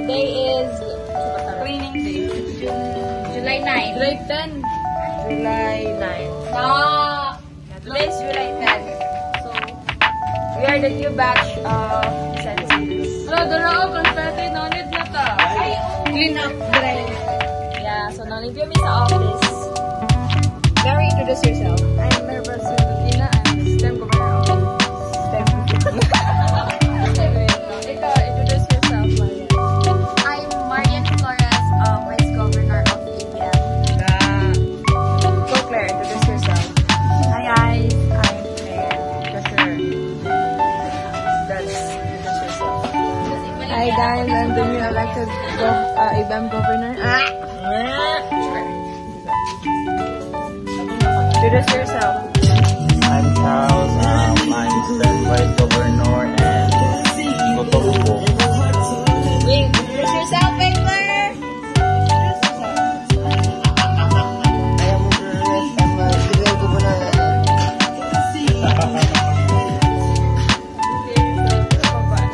Today is cleaning day. July 9. July 10. July 9. No! Today is July 10. So, we are the new batch of sensibles. Hello, Dorao, confetti, no need na ta. Clean up drive. Yeah, so no need you sa office. Mary, introduce yourself. I'm Maribel Silvatina. I'm the STEM governor of STEM. Ikaw, introduce yourself, Maria. I'm Marian Flores, Vice Governor of ABM. Go, Claire, introduce yourself. Hi guys, I'm Claire, treasurer. That's introduce yourself. Hi guys, I'm the new elected ABM governor. Introduce yourself. I'm Charles. I'm the Vice Governor and Cotoco. Wait, introduce yourself, Claire. I am Chris. I'm a civil governor.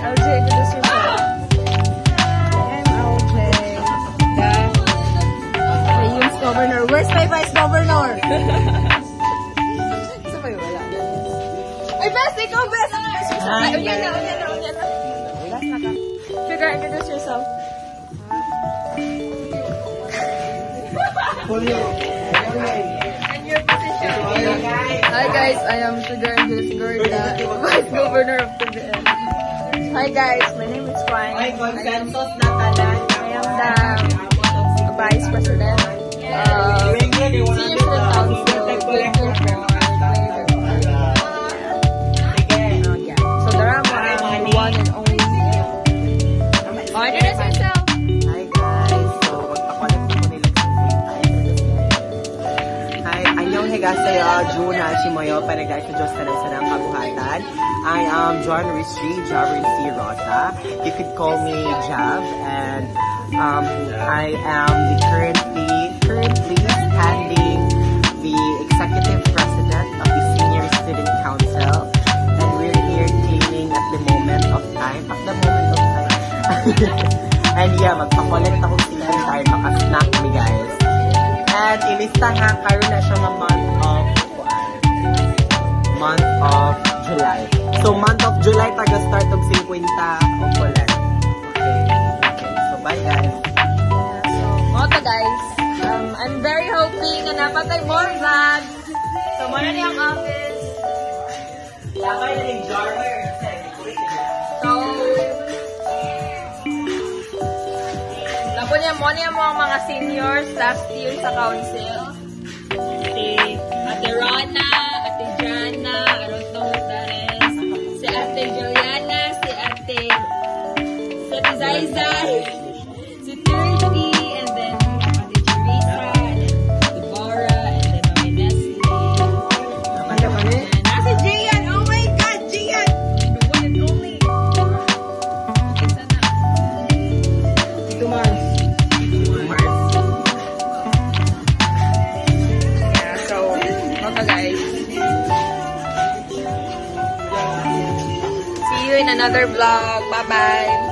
LJ, introduce yourself. I'm LJ, the youth governor. Where's my vice governor? Sabay wala. Ay, best! Ikaw, best! Hi, Ay, unya na. Last na ka. Sugar, introduce yourself. And your position. Hi guys, I am Sugar Angeles Gorda, vice governor of TBN. Hi guys, my name is Juan. I am the vice president of Senior Student Council. So there are one and only. Introduce yourself. Hi guys! So, magpapalit ko nila Hi, annyeonghaseyo, Juna Shimoyo, panagay sa Diyos na ng kabuhatan. I am John Rizri, Javrin C. Rosa. You could call me Jav, and I am the currently standing the executive president of the Senior Student Council, and we're here cleaning at the moment of time. And yeah, magpakulit ako sila tayo makasnack kami guys. And ilista nga karon na siya ng month of July. So month of July taga-start og 50 og kulit. Okay. So bye guys. So, mga guys, I'm very hoping na napatay more vlogs. So, muna niya ang office. So, napo niya mo ang mga seniors last year sa council. Ate Rana, Ate Jana, I don't know who that is. Si Ate Juliana, si Ate Zaizay, si Turkey, and then Ate Teresa, and then Deborah, and then Mami Nestle. And nasa Gian! Oh my God, Gian! The one and only. Isa na. Ito Mars. Yeah, so, okay guys. See you in another vlog. Bye-bye.